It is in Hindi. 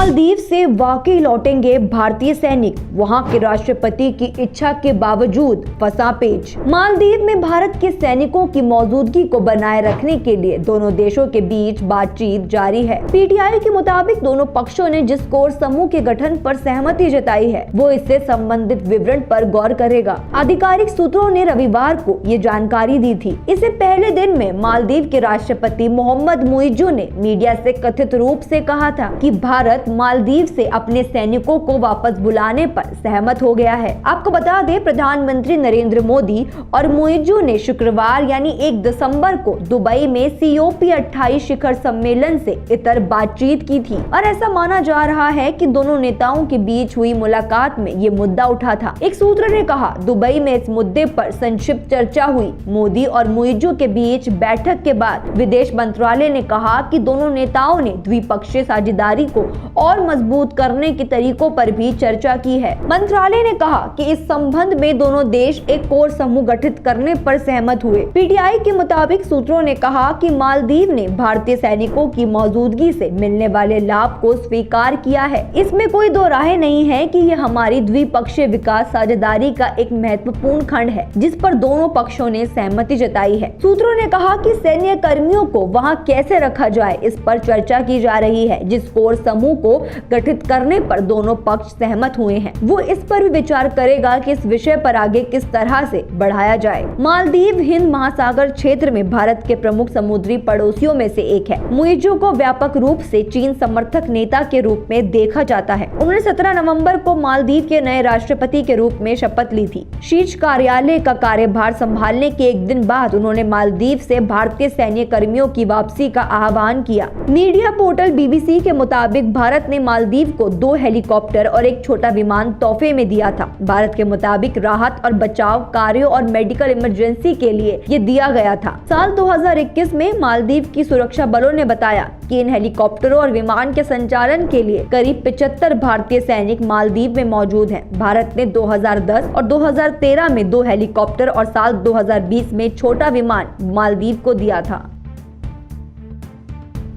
मालदीव से वाकई लौटेंगे भारतीय सैनिक, वहां के राष्ट्रपति की इच्छा के बावजूद फंसा पेच। मालदीव में भारत के सैनिकों की मौजूदगी को बनाए रखने के लिए दोनों देशों के बीच बातचीत जारी है। पीटीआई के मुताबिक दोनों पक्षों ने जिस कोर समूह के गठन पर सहमति जताई है वो इससे संबंधित विवरण पर गौर करेगा। आधिकारिक सूत्रों ने रविवार को ये जानकारी दी थी। इससे पहले दिन में मालदीव के राष्ट्रपति मोहम्मद मुइज्जू ने मीडिया से कथित रूप से कहा था कि भारत मालदीव से अपने सैनिकों को वापस बुलाने पर सहमत हो गया है। आपको बता दें, प्रधानमंत्री नरेंद्र मोदी और मुइज्जू ने शुक्रवार यानी 1 दिसंबर को दुबई में COP28 शिखर सम्मेलन से इतर बातचीत की थी और ऐसा माना जा रहा है कि दोनों नेताओं के बीच हुई मुलाकात में ये मुद्दा उठा था। एक सूत्र ने कहा, दुबई में इस मुद्दे पर संक्षिप्त चर्चा हुई। मोदी और मुइज्जू के बीच बैठक के बाद विदेश मंत्रालय ने कहा कि दोनों नेताओं ने द्विपक्षीय साझेदारी को और मजबूत करने के तरीकों पर भी चर्चा की है। मंत्रालय ने कहा कि इस संबंध में दोनों देश एक कोर समूह गठित करने पर सहमत हुए। पीटीआई के मुताबिक सूत्रों ने कहा कि मालदीव ने भारतीय सैनिकों की मौजूदगी से मिलने वाले लाभ को स्वीकार किया है। इसमें कोई दो राय नहीं है कि ये हमारी द्विपक्षीय विकास साझेदारी का एक महत्वपूर्ण खंड है जिस पर दोनों पक्षों ने सहमति जताई है। सूत्रों ने कहा कि सैन्य कर्मियों को वहां कैसे रखा जाए इस पर चर्चा की जा रही है। जिस कोर समूह को गठित करने पर दोनों पक्ष सहमत हुए हैं वो इस पर भी विचार करेगा कि इस विषय पर आगे किस तरह से बढ़ाया जाए। मालदीव हिंद महासागर क्षेत्र में भारत के प्रमुख समुद्री पड़ोसियों में से एक है। मुइज्जू को व्यापक रूप से चीन समर्थक नेता के रूप में देखा जाता है। उन्होंने 17 नवंबर को मालदीव के नए राष्ट्रपति के रूप में शपथ ली थी। शीर्ष कार्यालय का कार्यभार संभालने के एक दिन बाद उन्होंने मालदीव से भारतीय सैन्य कर्मियों की वापसी का आह्वान किया। मीडिया पोर्टल BBC के मुताबिक भारत ने मालदीव को 2 हेलीकॉप्टर और एक छोटा विमान तोहफे में दिया था। भारत के मुताबिक राहत और बचाव कार्यों और मेडिकल इमरजेंसी के लिए ये दिया गया था। साल 2021 में मालदीव की सुरक्षा बलों ने बताया कि इन हेलीकॉप्टरों और विमान के संचालन के लिए करीब 75 भारतीय सैनिक मालदीव में मौजूद हैं। भारत ने 2010 और 2013 में 2 हेलीकॉप्टर और साल 2020 में छोटा विमान मालदीव को दिया था।